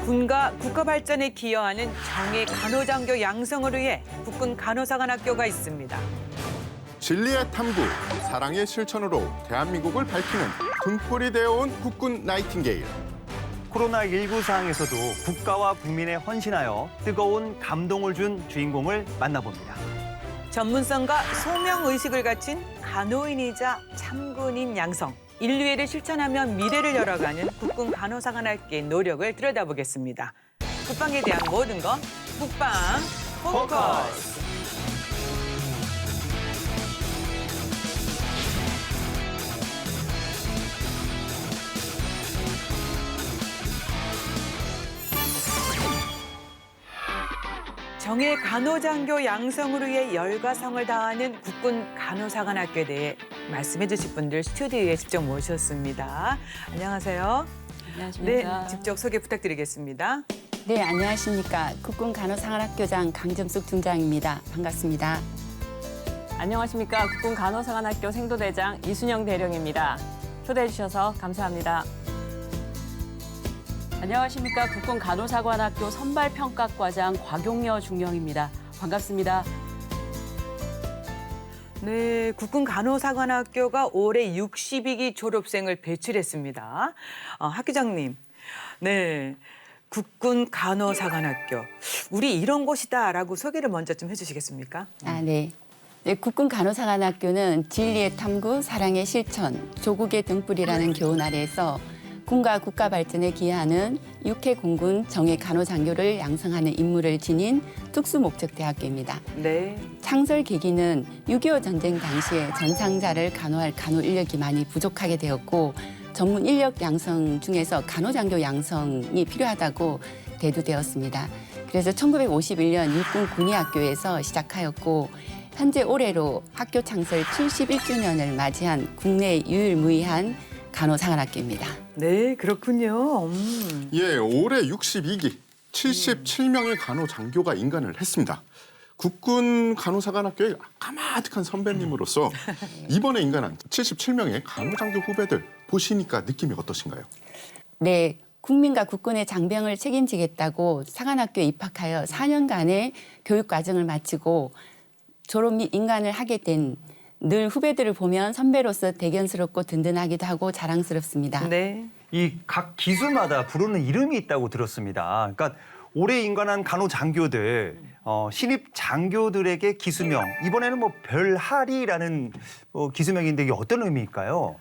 군과 국가 발전에 기여하는 정예 간호장교 양성을 위해 국군 간호사관학교가 있습니다. 진리의 탐구, 사랑의 실천으로 대한민국을 밝히는 등불이 되어온 국군 나이팅게일. 코로나19 상황에서도 국가와 국민에 헌신하여 뜨거운 감동을 준 주인공을 만나봅니다. 전문성과 소명의식을 갖춘 간호인이자 참군인 양성. 인류애를 실천하며 미래를 열어가는 국군 간호사관학교의 노력을 들여다보겠습니다. 국방에 대한 모든 것, 국방 포커스! 정예 간호장교 양성을 위해 열과 성을 다하는 국군 간호사관학교에 대해 말씀해 주실 분들 스튜디오에 직접 모셨습니다. 안녕하세요. 안녕하십니까. 네, 직접 소개 부탁드리겠습니다. 네, 안녕하십니까. 국군 간호사관학교장 강점숙 중장입니다. 반갑습니다. 안녕하십니까. 국군 간호사관학교 생도대장 이순영 대령입니다. 초대해 주셔서 감사합니다. 안녕하십니까. 국군 간호사관학교 선발평가과장 곽용여 중령입니다. 반갑습니다. 네, 국군 간호사관학교가 올해 62기 졸업생을 배출했습니다. 학교장님, 네, 국군 간호사관학교, 우리 이런 곳이다라고 소개를 먼저 좀 해주시겠습니까? 네. 네, 국군 간호사관학교는 진리의 탐구, 사랑의 실천, 조국의 등불이라는 교훈 아래에서 군과 국가 발전에 기여하는 육해 공군 정예 간호장교를 양성하는 임무를 지닌 특수목적대학교입니다. 네. 창설 계기는 6.25 전쟁 당시에 전상자를 간호할 간호 인력이 많이 부족하게 되었고 전문 인력 양성 중에서 간호장교 양성이 필요하다고 대두되었습니다. 그래서 1951년 육군 군의학교에서 시작하였고 현재 올해로 학교 창설 71주년을 맞이한 국내 유일무이한 간호사관학교입니다. 네, 그렇군요. 예, 올해 62기 77명의 간호장교가 인간을 했습니다. 국군 간호사관학교의 까마득한 선배님으로서 이번에 인간한 77명의 간호장교 후배들 보시니까 느낌이 어떠신가요? 네, 국민과 국군의 장병을 책임지겠다고 사관학교에 입학하여 4년간의 교육 과정을 마치고 졸업 및 인간을 하게 된 늘 후배들을 보면 선배로서 대견스럽고 든든하기도 하고 자랑스럽습니다. 네. 이 각 기수마다 부르는 이름이 있다고 들었습니다. 그러니까 올해 인간한 간호장교들, 신입 장교들에게 기수명, 이번에는 뭐 별하리라는 기수명인데 이게 어떤 의미일까요?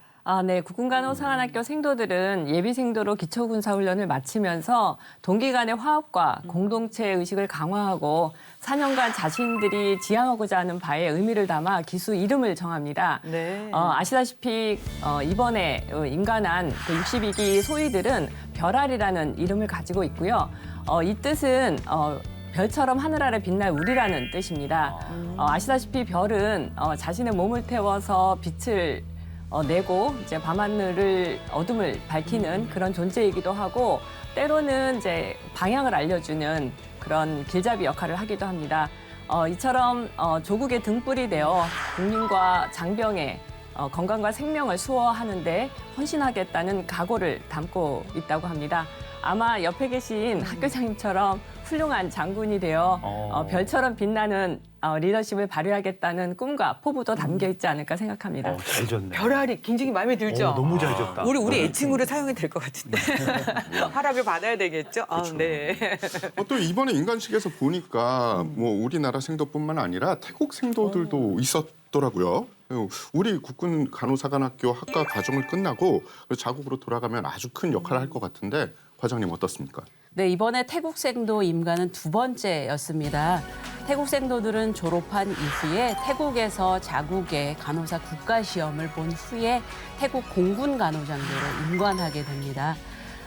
네. 국군 간호사관학교 생도들은 예비생도로 기초군사훈련을 마치면서 동기 간의 화합과 공동체 의식을 강화하고 4년간 자신들이 지향하고자 하는 바에 의미를 담아 기수 이름을 정합니다. 네. 아시다시피 이번에 인간한 62기 소위들은 별알이라는 이름을 가지고 있고요. 이 뜻은 별처럼 하늘 아래 빛날 우리라는 뜻입니다. 아시다시피 별은 자신의 몸을 태워서 빛을 내고 이제 밤하늘을 어둠을 밝히는 그런 존재이기도 하고 때로는 이제 방향을 알려주는 그런 길잡이 역할을 하기도 합니다. 이처럼 조국의 등불이 되어 국민과 장병의 건강과 생명을 수호하는데 헌신하겠다는 각오를 담고 있다고 합니다. 아마 옆에 계신 학교장님처럼 훌륭한 장군이 되어 별처럼 빛나는 리더십을 발휘하겠다는 꿈과 포부도 담겨 있지 않을까 생각합니다. 잘 졌네. 별알이 굉장히 마음에 들죠? 너무 잘 졌다. 우리 애칭으로 사용이 될 것 같은데. 허락을 받아야 되겠죠? 네. 또 이번에 인간식에서 보니까 뭐 우리나라 생도뿐만 아니라 태국 생도들도 있었더라고요. 우리 국군 간호사관학교 학과 과정을 끝나고 자국으로 돌아가면 아주 큰 역할을 할 것 같은데 과장님 어떻습니까? 네, 이번에 태국생도 임관은 두 번째였습니다. 태국생도들은 졸업한 이후에 태국에서 자국의 간호사 국가시험을 본 후에 태국 공군 간호장교로 임관하게 됩니다.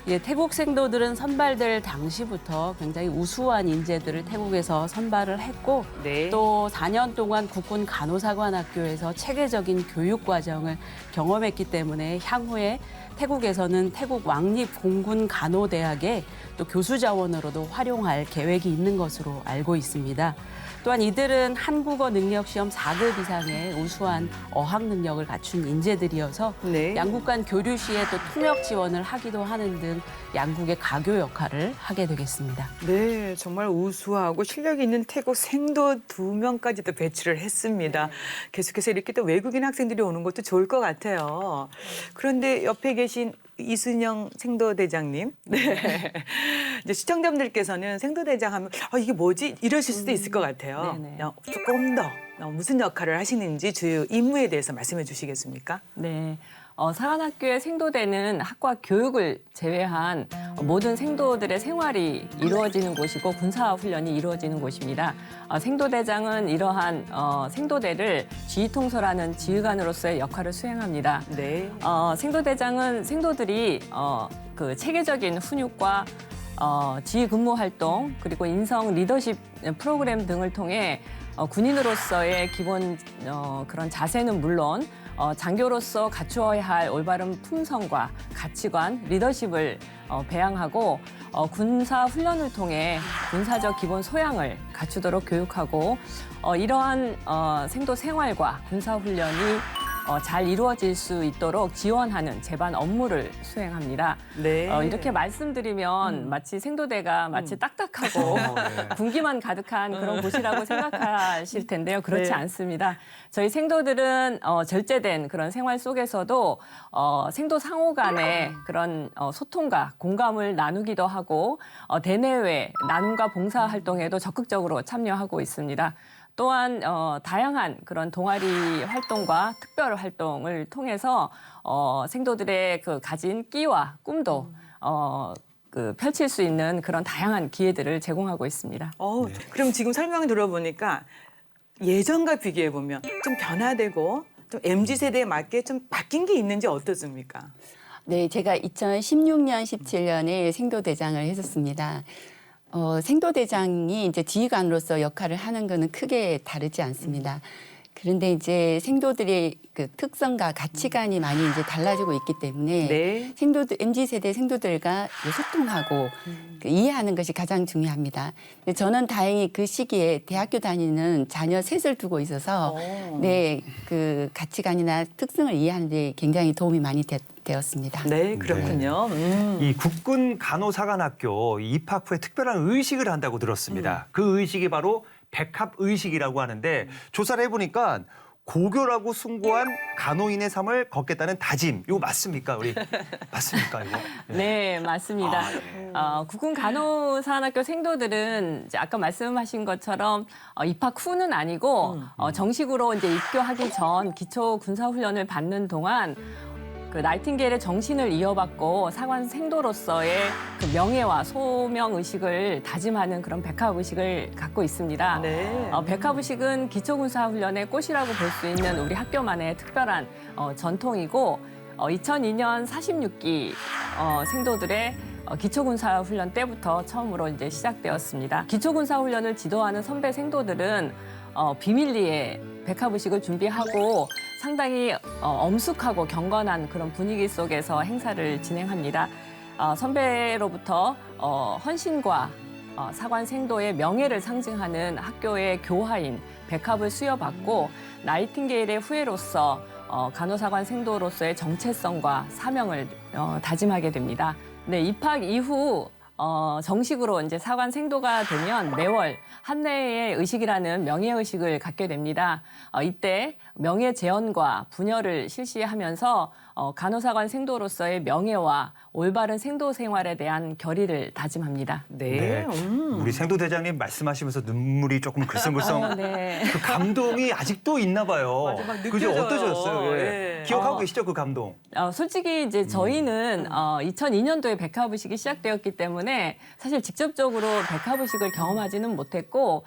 예, 태국 생도들은 선발될 당시부터 굉장히 우수한 인재들을 태국에서 선발을 했고 네. 또 4년 동안 국군 간호사관학교에서 체계적인 교육 과정을 경험했기 때문에 향후에 태국에서는 태국 왕립공군간호대학의 또 교수 자원으로도 활용할 계획이 있는 것으로 알고 있습니다. 또한 이들은 한국어 능력 시험 4급 이상의 우수한 어학 능력을 갖춘 인재들이어서 네. 양국 간 교류 시에 또 통역 지원을 하기도 하는 등 양국의 가교 역할을 하게 되겠습니다. 네, 정말 우수하고 실력 있는 태국 생도 2명까지도 배치를 했습니다. 계속해서 이렇게 또 외국인 학생들이 오는 것도 좋을 것 같아요. 그런데 옆에 계신 이순영 생도대장님, 네. 이제 시청자분들께서는 생도대장 하면 이게 뭐지? 이러실 수도 있을 것 같아요. 네네. 조금 더 무슨 역할을 하시는지 주요 임무에 대해서 말씀해 주시겠습니까? 네. 사관학교의 생도대는 학과 교육을 제외한 모든 생도들의 생활이 이루어지는 곳이고 군사훈련이 이루어지는 곳입니다. 생도대장은 이러한 생도대를 지휘통솔하는 지휘관으로서의 역할을 수행합니다. 네. 생도대장은 생도들이 그 체계적인 훈육과 지휘 근무 활동 그리고 인성 리더십 프로그램 등을 통해 군인으로서의 기본 그런 자세는 물론 장교로서 갖추어야 할 올바른 품성과 가치관, 리더십을 배양하고 군사 훈련을 통해 군사적 기본 소양을 갖추도록 교육하고 이러한 생도 생활과 군사 훈련이 잘 이루어질 수 있도록 지원하는 제반 업무를 수행합니다. 네. 이렇게 말씀드리면 마치 생도대가 마치 딱딱하고 네. 군기만 가득한 그런 곳이라고 생각하실 텐데요. 그렇지 네. 않습니다. 저희 생도들은 절제된 그런 생활 속에서도 생도 상호 간의 그런 소통과 공감을 나누기도 하고 대내외 나눔과 봉사 활동에도 적극적으로 참여하고 있습니다. 또한 다양한 그런 동아리 활동과 특별 활동을 통해서 생도들의 그 가진 끼와 꿈도 그 펼칠 수 있는 그런 다양한 기회들을 제공하고 있습니다. 그럼 지금 설명 들어보니까 예전과 비교해 보면 좀 변화되고 좀 MZ 세대에 맞게 좀 바뀐 게 있는지 어떻습니까? 네, 제가 2016년, 17년에 생도대장을 했었습니다. 생도대장이 이제 지휘관으로서 역할을 하는 거는 크게 다르지 않습니다. 그런데 이제 생도들의 그 특성과 가치관이 많이 이제 달라지고 있기 때문에 네. MZ 세대 생도들과 소통하고 그 이해하는 것이 가장 중요합니다. 근데 저는 다행히 그 시기에 대학교 다니는 자녀 셋을 두고 있어서 네, 그 가치관이나 특성을 이해하는 데 굉장히 도움이 많이 되었습니다. 네, 그렇군요. 이 국군 간호사관학교 입학 후에 특별한 의식을 한다고 들었습니다. 그 의식이 바로 백합 의식이라고 하는데 조사를 해보니까 고결하고 숭고한 간호인의 삶을 걷겠다는 다짐. 이거 맞습니까? 맞습니까 이거? 네, 맞습니다. 국군 간호사관학교 생도들은 이제 아까 말씀하신 것처럼 입학 후는 아니고 정식으로 이제 입교하기 전 기초 군사 훈련을 받는 동안 그 나이팅게일의 정신을 이어받고 사관 생도로서의 그 명예와 소명 의식을 다짐하는 그런 백합 의식을 갖고 있습니다. 네. 백합 의식은 기초군사 훈련의 꽃이라고 볼 수 있는 우리 학교만의 특별한 전통이고 2002년 46기 생도들의 기초군사 훈련 때부터 처음으로 이제 시작되었습니다. 기초군사 훈련을 지도하는 선배 생도들은 비밀리에 백합 의식을 준비하고 상당히 엄숙하고 경건한 그런 분위기 속에서 행사를 진행합니다. 선배로부터 헌신과 사관 생도의 명예를 상징하는 학교의 교화인 백합을 수여받고 나이팅게일의 후예로서 간호사관 생도로서의 정체성과 사명을 다짐하게 됩니다. 네, 입학 이후 정식으로 이제 사관 생도가 되면 매월 한내의 의식이라는 명예의식을 갖게 됩니다. 이때 명예 재현과 분열을 실시하면서 간호사관 생도로서의 명예와 올바른 생도 생활에 대한 결의를 다짐합니다. 네. 우리 생도대장님 말씀하시면서 눈물이 조금 글썽글썽. 네. 그 감동이 아직도 있나 봐요. 맞아, 막 그죠? 느껴져요. 어떠셨어요? 예. 기억하고 계시죠? 그 감동. 솔직히 이제 저희는 2002년도에 백합의식이 시작되었기 때문에 사실 직접적으로 백합의식을 경험하지는 못했고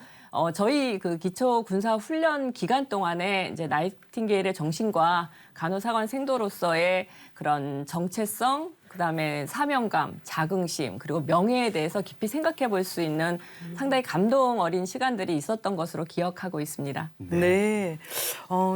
저희 그 기초 군사 훈련 기간 동안에 이제 나이팅게일의 정신과 간호사관 생도로서의 그런 정체성 그다음에 사명감, 자긍심, 그리고 명예에 대해서 깊이 생각해 볼 수 있는 상당히 감동 어린 시간들이 있었던 것으로 기억하고 있습니다. 네.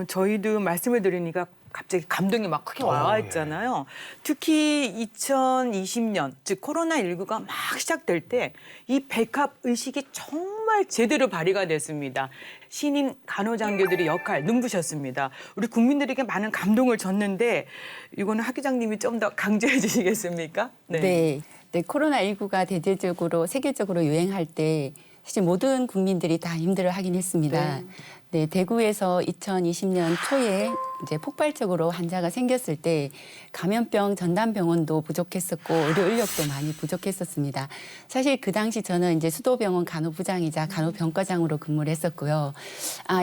저희도 말씀을 드리니까 갑자기 감동이 막 크게 와 있잖아요. 특히 2020년, 즉 코로나19가 막 시작될 때 이 백합 의식이 정말 제대로 발휘가 됐습니다. 신임 간호장교들의 역할 눈부셨습니다. 우리 국민들에게 많은 감동을 줬는데 이거는 학 기장님이 좀 더 강조해 주시겠습니까? 네. 코로나19가 대대적으로 세계적으로 유행할 때 사실 모든 국민들이 다 힘들어하긴 했습니다. 네, 대구에서 2020년 초에 이제 폭발적으로 환자가 생겼을 때 감염병 전담병원도 부족했었고 의료 인력도 많이 부족했었습니다. 사실 그 당시 저는 이제 수도병원 간호부장이자 간호병과장으로 근무를 했었고요.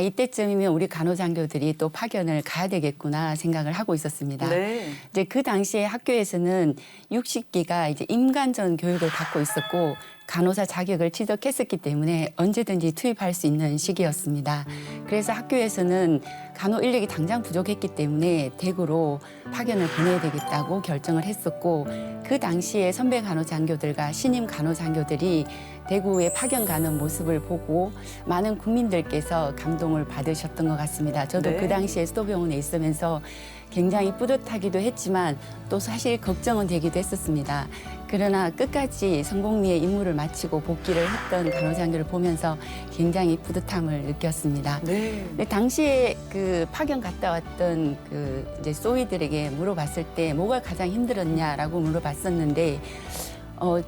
이때쯤이면 우리 간호장교들이 또 파견을 가야 되겠구나 생각을 하고 있었습니다. 네. 이제 그 당시에 학교에서는 60기가 이제 임관전 교육을 받고 있었고 간호사 자격을 취득했었기 때문에 언제든지 투입할 수 있는 시기였습니다. 그래서 학교에서는 간호 인력이 당장 부족했기 때문에 대구로 파견을 보내야 되겠다고 결정을 했었고 그 당시에 선배 간호장교들과 신임 간호장교들이 대구에 파견 가는 모습을 보고 많은 국민들께서 감동을 받으셨던 것 같습니다. 저도 네. 그 당시에 수도병원에 있으면서 굉장히 뿌듯하기도 했지만 또 사실 걱정은 되기도 했었습니다. 그러나 끝까지 성공리의 임무를 마치고 복귀를 했던 간호장교를 보면서 굉장히 뿌듯함을 느꼈습니다. 네. 근데 당시에 그 파견 갔다 왔던 그 이제 소위들에게 물어봤을 때 뭐가 가장 힘들었냐라고 물어봤었는데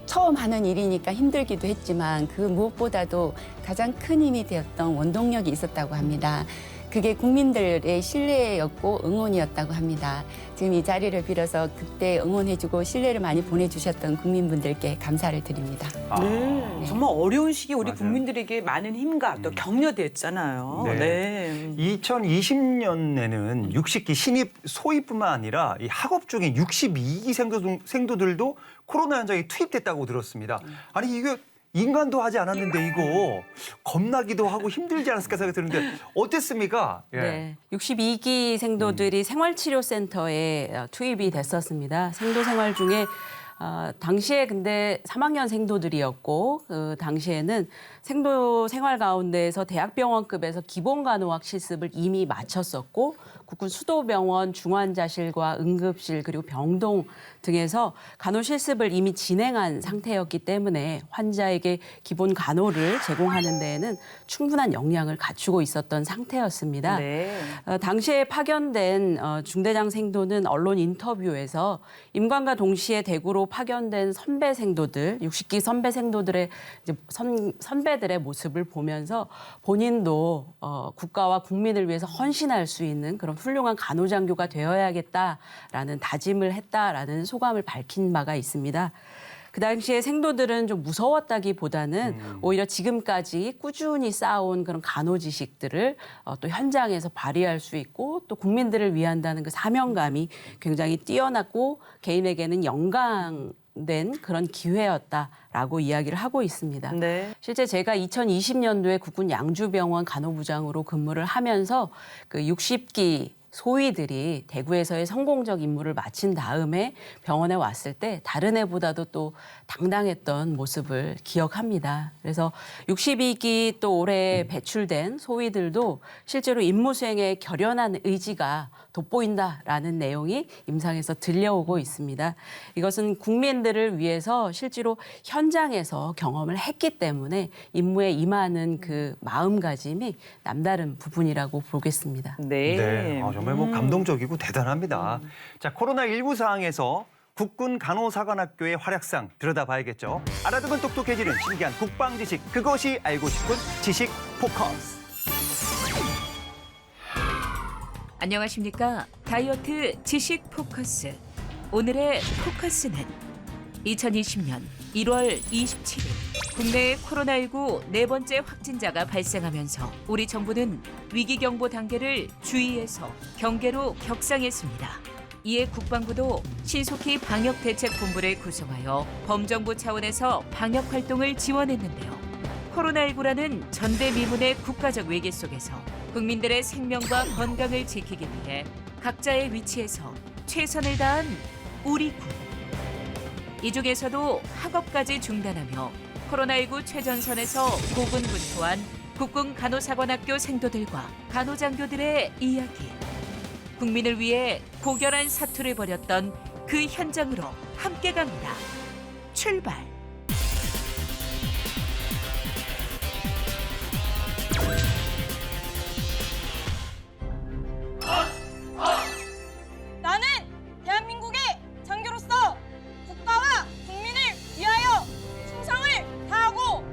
처음 하는 일이니까 힘들기도 했지만 그 무엇보다도 가장 큰 힘이 되었던 원동력이 있었다고 합니다. 그게 국민들의 신뢰였고 응원이었다고 합니다. 지금 이 자리를 빌어서 그때 응원해주고 신뢰를 많이 보내주셨던 국민분들께 감사를 드립니다. 네. 정말 어려운 시기 우리 맞아요. 국민들에게 많은 힘과 또 격려됐잖아요. 네. 네. 2020년에는 60기 신입 소위뿐만 아니라 이 학업 중에 62기 생도들도 코로나 현장에 투입됐다고 들었습니다. 아니 이게 인간도 하지 않았는데 이거 겁나기도 하고 힘들지 않았을까 생각이 드는데 어땠습니까? 예. 네, 62기 생도들이 생활치료센터에 투입이 됐었습니다. 생도 생활 중에 당시에 근데 3학년 생도들이었고 그 당시에는 생도 생활 가운데에서 대학병원급에서 기본간호학 실습을 이미 마쳤었고 국군 수도병원 중환자실과 응급실 그리고 병동 등에서 간호 실습을 이미 진행한 상태였기 때문에 환자에게 기본 간호를 제공하는 데에는 충분한 역량을 갖추고 있었던 상태였습니다. 네. 당시에 파견된 중대장 생도는 언론 인터뷰에서 임관과 동시에 대구로 파견된 선배 생도들, 60기 선배 생도들의 이제 선배들의 모습을 보면서 본인도 국가와 국민을 위해서 헌신할 수 있는 그런 훌륭한 간호장교가 되어야겠다라는 다짐을 했다라는 소감을 밝힌 바가 있습니다. 그 당시에 생도들은 좀 무서웠다기보다는 오히려 지금까지 꾸준히 쌓아온 그런 간호 지식들을 또 현장에서 발휘할 수 있고 또 국민들을 위한다는 그 사명감이 굉장히 뛰어났고 개인에게는 영광된 그런 기회였다라고 이야기를 하고 있습니다. 네. 실제 제가 2020년도에 국군 양주병원 간호부장으로 근무를 하면서 그 60기 소위들이 대구에서의 성공적 임무를 마친 다음에 병원에 왔을 때 다른 애보다도 또 당당했던 모습을 기억합니다. 그래서 62기 또 올해 배출된 소위들도 실제로 임무 수행에 결연한 의지가 돋보인다라는 내용이 임상에서 들려오고 있습니다. 이것은 국민들을 위해서 실제로 현장에서 경험을 했기 때문에 임무에 임하는 그 마음가짐이 남다른 부분이라고 보겠습니다. 네. 네. 정말 뭐 감동적이고 대단합니다. 자, 코로나19 상황에서 국군 간호사관학교의 활약상 들여다봐야겠죠. 알아두면 똑똑해지는 신기한 국방 지식, 그것이 알고 싶은 지식 포커스. 안녕하십니까. 다이어트 지식 포커스. 오늘의 포커스는 2020년 1월 27일 국내에 코로나19 네 번째 확진자가 발생하면서 우리 정부는 위기경보 단계를 주의에서 경계로 격상했습니다. 이에 국방부도 신속히 방역대책본부를 구성하여 범정부 차원에서 방역활동을 지원했는데요. 코로나19라는 전대미문의 국가적 위기 속에서 국민들의 생명과 건강을 지키기 위해 각자의 위치에서 최선을 다한 우리 군. 이 중에서도 학업까지 중단하며 코로나19 최전선에서 고군분투한 국군 간호사관학교 생도들과 간호장교들의 이야기. 국민을 위해 고결한 사투를 벌였던 그 현장으로 함께 갑니다. 출발! 나는 대한민국의 장교로서 국가와 국민을 위하여 충성을 다하고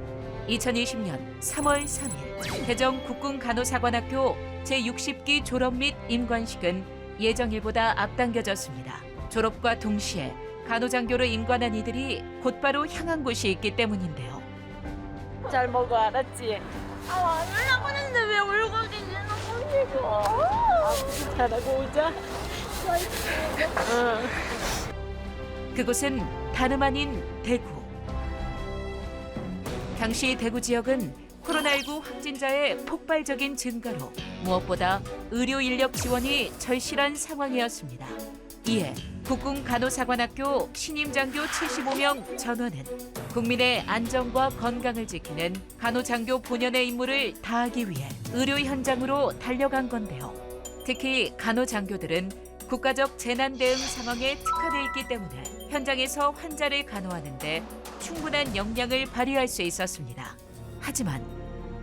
2020년 3월 3일 대전 국군 간호사관학교 제60기 졸업 및 임관식은 예정일보다 앞당겨졌습니다. 졸업과 동시에 간호장교로 임관한 이들이 곧바로 향한 곳이 있기 때문인데요. 잘 먹어 알았지? 안 울라고 했는데 왜 울고 계시는 건지고 잘하고 오자. 그곳은 다름 아닌 대구. 당시 대구 지역은 코로나19 확진자의 폭발적인 증가로 무엇보다 의료 인력 지원이 절실한 상황이었습니다. 이에 국군 간호사관학교 신임장교 75명 전원은 국민의 안전과 건강을 지키는 간호장교 본연의 임무를 다하기 위해 의료 현장으로 달려간 건데요. 특히 간호장교들은 국가적 재난 대응 상황에 특화돼 있기 때문에 현장에서 환자를 간호하는 데 충분한 역량을 발휘할 수 있었습니다. 하지만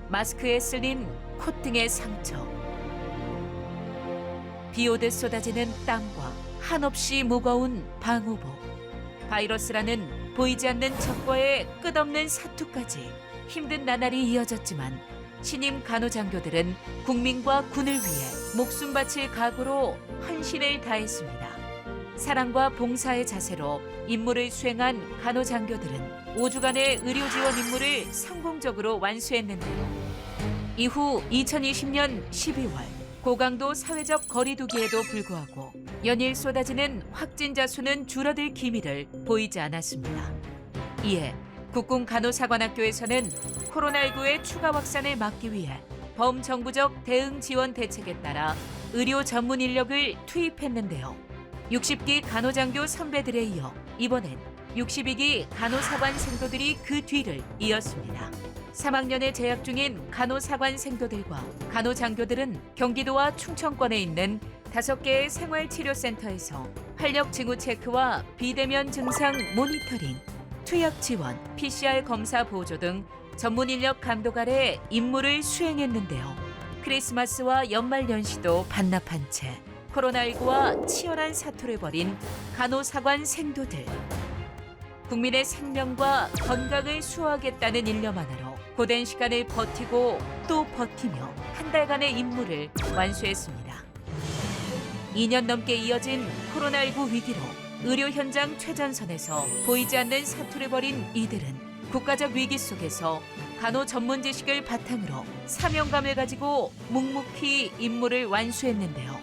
마스크에 쓸린 콧등의 상처, 비 오듯 쏟아지는 땀과 한없이 무거운 방호복, 바이러스라는 보이지 않는 적과의 끝없는 사투까지 힘든 나날이 이어졌지만 신임 간호장교들은 국민과 군을 위해 목숨 바칠 각오로 헌신을 다했습니다. 사랑과 봉사의 자세로 임무를 수행한 간호장교들은 5주간의 의료 지원 임무를 성공적으로 완수했는데요. 이후 2020년 12월 고강도 사회적 거리두기에도 불구하고 연일 쏟아지는 확진자 수는 줄어들 기미를 보이지 않았습니다. 이에 국군 간호사관학교에서는 코로나19의 추가 확산을 막기 위해 범정부적 대응 지원 대책에 따라 의료 전문 인력을 투입했는데요. 60기 간호장교 선배들에 이어 이번엔 62기 간호사관 생도들이 그 뒤를 이었습니다. 3학년에 재학 중인 간호사관 생도들과 간호장교들은 경기도와 충청권에 있는 5개의 생활치료센터에서 활력 징후 체크와 비대면 증상 모니터링, 투약 지원, PCR 검사 보조 등 전문 인력 감독 아래 임무를 수행했는데요. 크리스마스와 연말 연시도 반납한 채 코로나19와 치열한 사투를 벌인 간호사관 생도들. 국민의 생명과 건강을 수호하겠다는 일념만으로 고된 시간을 버티고 또 버티며 한 달간의 임무를 완수했습니다. 2년 넘게 이어진 코로나19 위기로 의료 현장 최전선에서 보이지 않는 사투를 벌인 이들은 국가적 위기 속에서 간호 전문 지식을 바탕으로 사명감을 가지고 묵묵히 임무를 완수했는데요.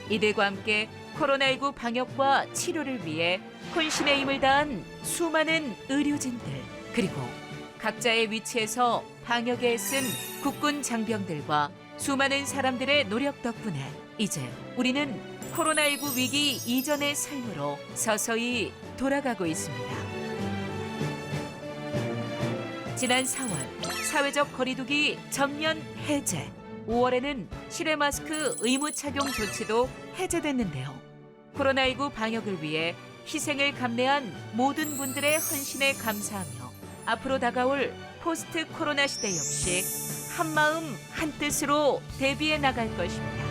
이들과 함께 코로나19 방역과 치료를 위해 혼신의 힘을 다한 수많은 의료진들, 그리고 각자의 위치에서 방역에 애쓴 국군 장병들과 수많은 사람들의 노력 덕분에 이제 우리는 코로나19 위기 이전의 삶으로 서서히 돌아가고 있습니다. 지난 4월 사회적 거리두기 전면 해제, 5월에는 실외 마스크 의무 착용 조치도 해제됐는데요. 코로나19 방역을 위해 희생을 감내한 모든 분들의 헌신에 감사하며 앞으로 다가올 포스트 코로나 시대 역시 한마음 한뜻으로 대비해 나갈 것입니다.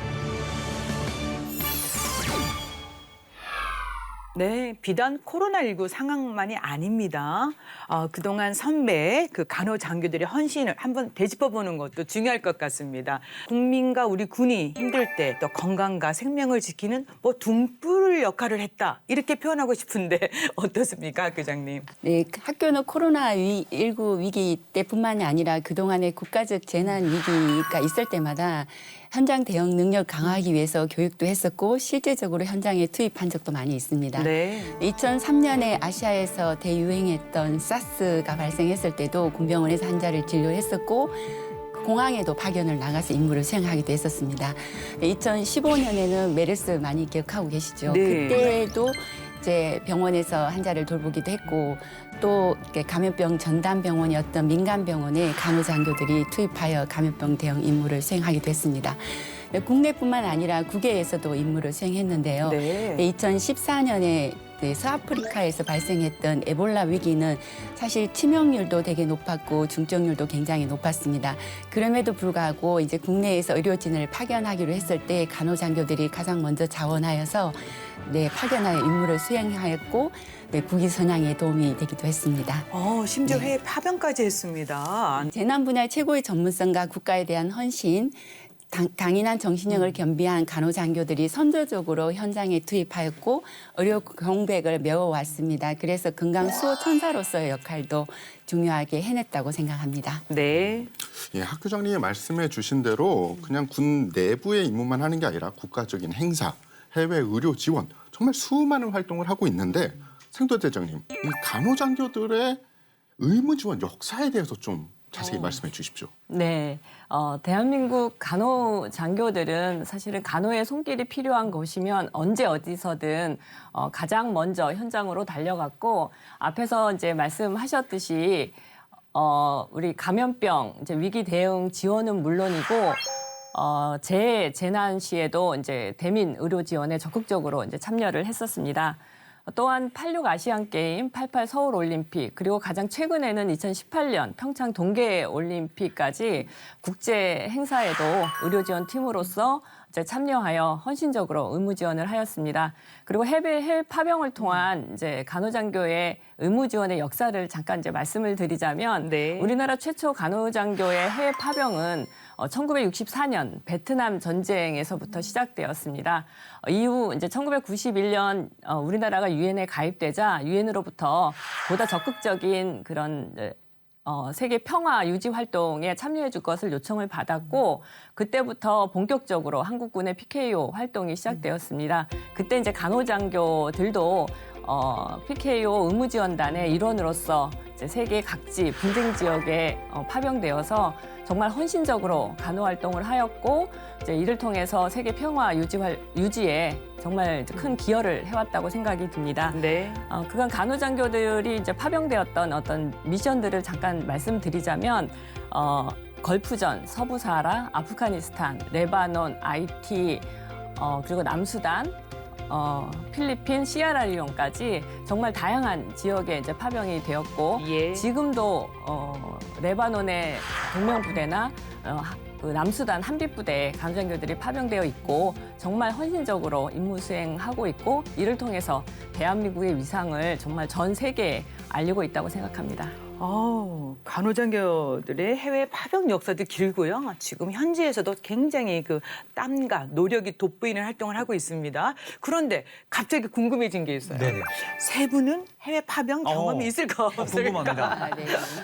네, 비단 코로나19 상황만이 아닙니다. 그동안 선배, 그 간호장교들의 헌신을 한번 되짚어보는 것도 중요할 것 같습니다. 국민과 우리 군이 힘들 때 또 건강과 생명을 지키는 뭐 등불 역할을 했다. 이렇게 표현하고 싶은데 어떻습니까, 학교장님? 네, 학교는 코로나19 위기 때뿐만이 아니라 그동안의 국가적 재난 위기가 있을 때마다 현장 대응 능력 강화하기 위해서 교육도 했었고 실제적으로 현장에 투입한 적도 많이 있습니다. 네. 2003년에 아시아에서 대유행했던 사스가 발생했을 때도 군병원에서 환자를 진료했었고 공항에도 파견을 나가서 임무를 수행하기도 했었습니다. 2015년에는 메르스 많이 기억하고 계시죠? 네. 그때도 국제 병원에서 환자를 돌보기도 했고 또 이렇게 감염병 전담 병원이었던 민간 병원에 간호장교들이 투입하여 감염병 대응 임무를 수행하기도 했습니다. 국내뿐만 아니라 국외에서도 임무를 수행했는데요. 네. 2014년에 서아프리카에서 발생했던 에볼라 위기는 사실 치명률도 되게 높았고 중증률도 굉장히 높았습니다. 그럼에도 불구하고 이제 국내에서 의료진을 파견하기로 했을 때 간호장교들이 가장 먼저 자원하여서 파견하여 임무를 수행하였고 국위 선양에 도움이 되기도 했습니다. 심지어 해외 파병까지 했습니다. 재난 분야의 최고의 전문성과 국가에 대한 헌신, 강인한 정신력을 겸비한 간호장교들이 선제적으로 현장에 투입하였고 의료 공백을 메워왔습니다. 그래서 건강 수호 천사로서의 역할도 중요하게 해냈다고 생각합니다. 네. 예, 학교장님이 말씀해 주신 대로 그냥 군 내부의 임무만 하는 게 아니라 국가적인 행사, 해외 의료 지원 정말 수많은 활동을 하고 있는데 생도대장님, 이 간호장교들의 의무 지원 역사에 대해서 좀 자세히 말씀해 주십시오. 네, 대한민국 간호장교들은 사실은 간호의 손길이 필요한 곳이면 언제 어디서든 가장 먼저 현장으로 달려갔고 앞에서 이제 말씀하셨듯이 우리 감염병 이제 위기 대응 지원은 물론이고 재난 시에도 이제 대민 의료 지원에 적극적으로 이제 참여를 했었습니다. 또한 86 아시안 게임, 88 서울 올림픽, 그리고 가장 최근에는 2018년 평창 동계 올림픽까지 국제 행사에도 의료 지원 팀으로서 이제 참여하여 헌신적으로 의무 지원을 하였습니다. 그리고 해외 파병을 통한 이제 간호장교의 의무 지원의 역사를 잠깐 이제 말씀을 드리자면 네. 우리나라 최초 간호장교의 해외 파병은 1964년 베트남 전쟁에서부터 시작되었습니다. 이후 이제 1991년 우리나라가 유엔에 가입되자 유엔으로부터 보다 적극적인 그런 세계 평화 유지 활동에 참여해 줄 것을 요청을 받았고 그때부터 본격적으로 한국군의 PKO 활동이 시작되었습니다. 그때 이제 간호장교들도 PKO 의무지원단의 일원으로서 이제 세계 각지 분쟁 지역에 파병되어서 정말 헌신적으로 간호 활동을 하였고 이제 이를 통해서 세계 평화 유지에 정말 큰 기여를 해왔다고 생각이 듭니다. 네. 그간 간호장교들이 이제 파병되었던 어떤 미션들을 잠깐 말씀드리자면 걸프전, 서부사하라, 아프가니스탄, 레바논, 아이티, 그리고 남수단, 필리핀, 시에라리온까지 정말 다양한 지역에 이제 파병이 되었고 예. 지금도 레바논의 동명부대나 그 남수단 한빛부대에 간호장교들이 파병되어 있고 정말 헌신적으로 임무 수행하고 있고 이를 통해서 대한민국의 위상을 정말 전 세계에 알리고 있다고 생각합니다. 간호장교들의 해외 파병 역사도 길고요. 지금 현지에서도 굉장히 그 땀과 노력이 돋보이는 활동을 하고 있습니다. 그런데 갑자기 궁금해진 게 있어요. 네네. 세 분은 해외 파병 경험이 있을까 없을까? 궁금합니다.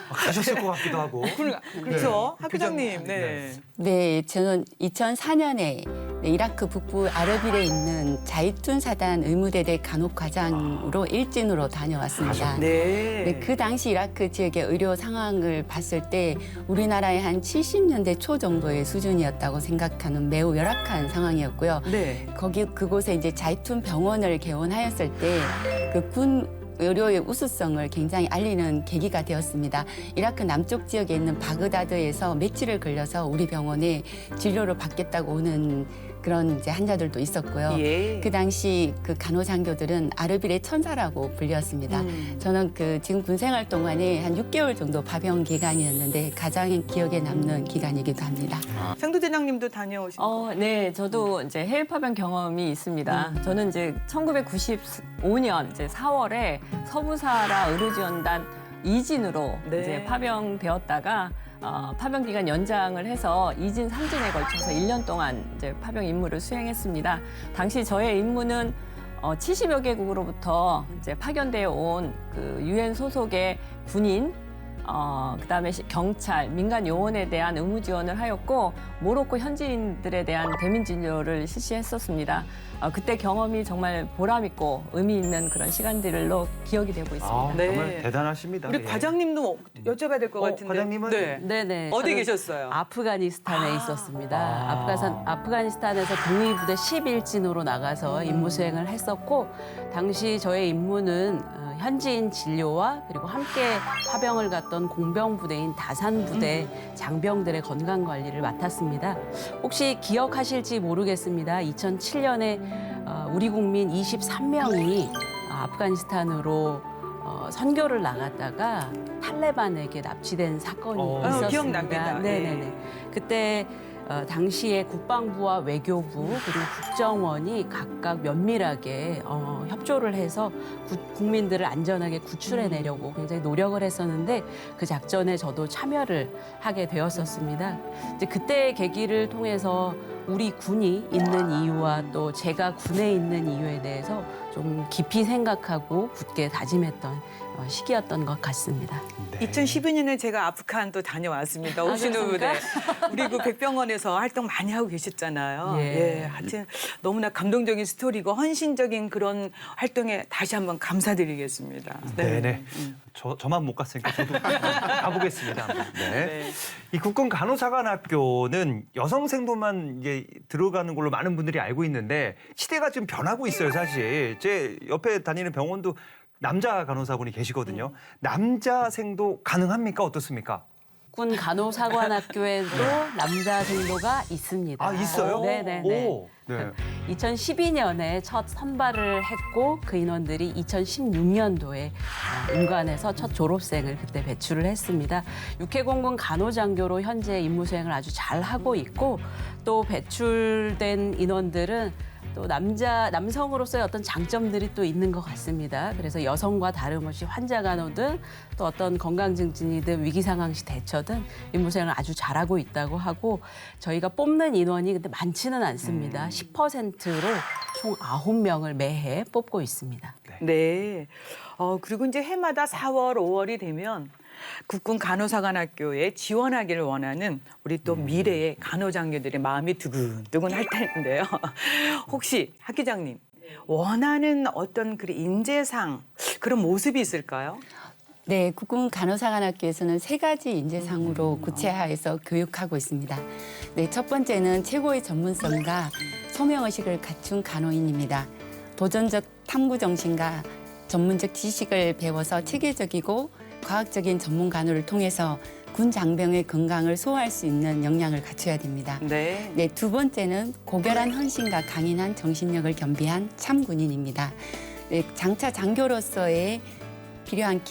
가셨을 것 같기도 하고. 그렇죠. 네. 학교장님. 네. 네, 저는 2004년에 이라크 북부 아르빌에 있는 자이툰 사단 의무대대 간호과장으로 일진으로 다녀왔습니다. 네. 그 당시 이라크 지역의 의료 상황을 봤을 때 우리나라의 한 70년대 초 정도의 수준이었다고 생각하는 매우 열악한 상황이었고요. 네. 그곳에 이제 자이툰 병원을 개원하였을 때 그 군 의료의 우수성을 굉장히 알리는 계기가 되었습니다. 이라크 남쪽 지역에 있는 바그다드에서 며칠을 걸려서 우리 병원에 진료를 받겠다고 오는 그런 이제 환자들도 있었고요. 예. 그 당시 그 간호장교들은 아르빌의 천사라고 불렸습니다. 저는 그 지금 군생활 동안에 한 6개월 정도 파병 기간이었는데 가장 기억에 남는 기간이기도 합니다. 생도대장님도 다녀오신 네, 저도 이제 해외 파병 경험이 있습니다. 저는 이제 1995년 이제 4월에 서부사하라 의료지원단 이진으로 네. 이제 파병되었다가 파병 기간 연장을 해서 2진, 3진에 걸쳐서 1년 동안 이제 파병 임무를 수행했습니다. 당시 저의 임무는 70여 개국으로부터 이제 파견되어 온 그 유엔 소속의 군인 그다음에 경찰, 민간 요원에 대한 의무 지원을 하였고 모로코 현지인들에 대한 대면 진료를 실시했었습니다. 그때 경험이 정말 보람 있고 의미 있는 그런 시간들로 기억이 되고 있습니다. 아, 네. 정말 대단하십니다. 우리 예. 과장님도 여쭤봐야 될 것 같은데. 과장님은 네. 네네. 어디 저는 계셨어요? 아프가니스탄에 있었습니다. 아프가니스탄에서 동위부대 11진으로 나가서 임무 수행을 했었고 당시 저의 임무는 현지인 진료와 그리고 함께 화병을 갔던 공병부대인 다산부대 장병들의 건강 관리를 맡았습니다. 혹시 기억하실지 모르겠습니다. 2007년에 우리 국민 23명이 아프가니스탄으로 선교를 나갔다가 탈레반에게 납치된 사건이 있었습니다. 기억납니다. 네네네. 그때 당시에 국방부와 외교부 그리고 국정원이 각각 면밀하게 협조를 해서 국민들을 안전하게 구출해내려고 굉장히 노력을 했었는데 그 작전에 저도 참여를 하게 되었었습니다. 이제 그때의 계기를 통해서 우리 군이 있는 이유와 또 제가 군에 있는 이유에 대해서 좀 깊이 생각하고 굳게 다짐했던 시기였던 것 같습니다. 네. 2012년에 제가 아프간 또 다녀왔습니다. 오신우 부대. 우리 그 백병원에서 활동 많이 하고 계셨잖아요. 예. 하여튼 너무나 감동적인 스토리고 헌신적인 그런 활동에 다시 한번 감사드리겠습니다. 네네. 저만 못 갔으니까 저도 가보겠습니다. 한번. 네. 네. 이 국군 간호사관학교는 여성 생도만 이제 들어가는 걸로 많은 분들이 알고 있는데 시대가 지금 변하고 있어요, 사실. 제 옆에 다니는 병원도 남자 간호사분이 계시거든요. 남자 생도 가능합니까? 어떻습니까? 군 간호사관학교에도 남자 생도가 있습니다. 아, 있어요? 네네네. 오, 네. 2012년에 첫 선발을 했고 그 인원들이 2016년도에 인관에서 첫 졸업생을 그때 배출을 했습니다. 육해공군 간호장교로 현재 임무 수행을 아주 잘 하고 있고 또 배출된 인원들은 또 남성으로서의 어떤 장점들이 또 있는 것 같습니다. 그래서 여성과 다름없이 환자 간호든 또 어떤 건강 증진이든 위기 상황 시 대처든 임무 수행을 아주 잘하고 있다고 하고 저희가 뽑는 인원이 근데 많지는 않습니다. 10%로 총 9명을 매해 뽑고 있습니다. 네. 그리고 이제 해마다 4월, 5월이 되면 국군 간호사관학교에 지원하기를 원하는 우리 또 미래의 간호장교들의 마음이 두근두근 할 텐데요. 혹시 학 기장님 원하는 어떤 그 인재상 그런 모습이 있을까요? 네, 국군 간호사관학교에서는 3가지 인재상으로 구체화해서 교육하고 있습니다. 네, 첫 번째는 최고의 전문성과 소명의식을 갖춘 간호인입니다. 도전적 탐구 정신과 전문적 지식을 배워서 체계적이고 과학적인 전문 간호를 통해서 군 장병의 건강을 소화할 수 있는 역량을 갖춰야 됩니다. 네. 네, 두 번째는 고결한 헌신과 강인한 정신력을 겸비한 참군인입니다. 네, 장차 장교로서의 필요한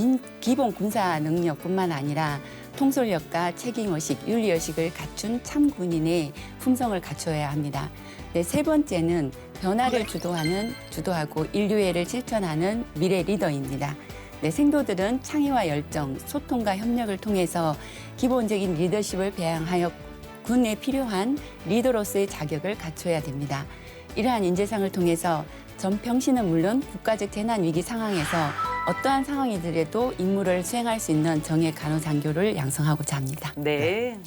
기본 군사 능력뿐만 아니라 통솔력과 책임의식, 윤리의식을 갖춘 참군인의 품성을 갖춰야 합니다. 네, 세 번째는 변화를 주도하고 인류애를 실천하는 미래 리더입니다. 네, 생도들은 창의와 열정, 소통과 협력을 통해서 기본적인 리더십을 배양하여 군에 필요한 리더로서의 자격을 갖춰야 됩니다. 이러한 인재상을 통해서 전평신은 물론 국가적 재난 위기 상황에서 어떠한 상황이더라도 임무를 수행할 수 있는 정예 간호장교를 양성하고자 합니다. 네.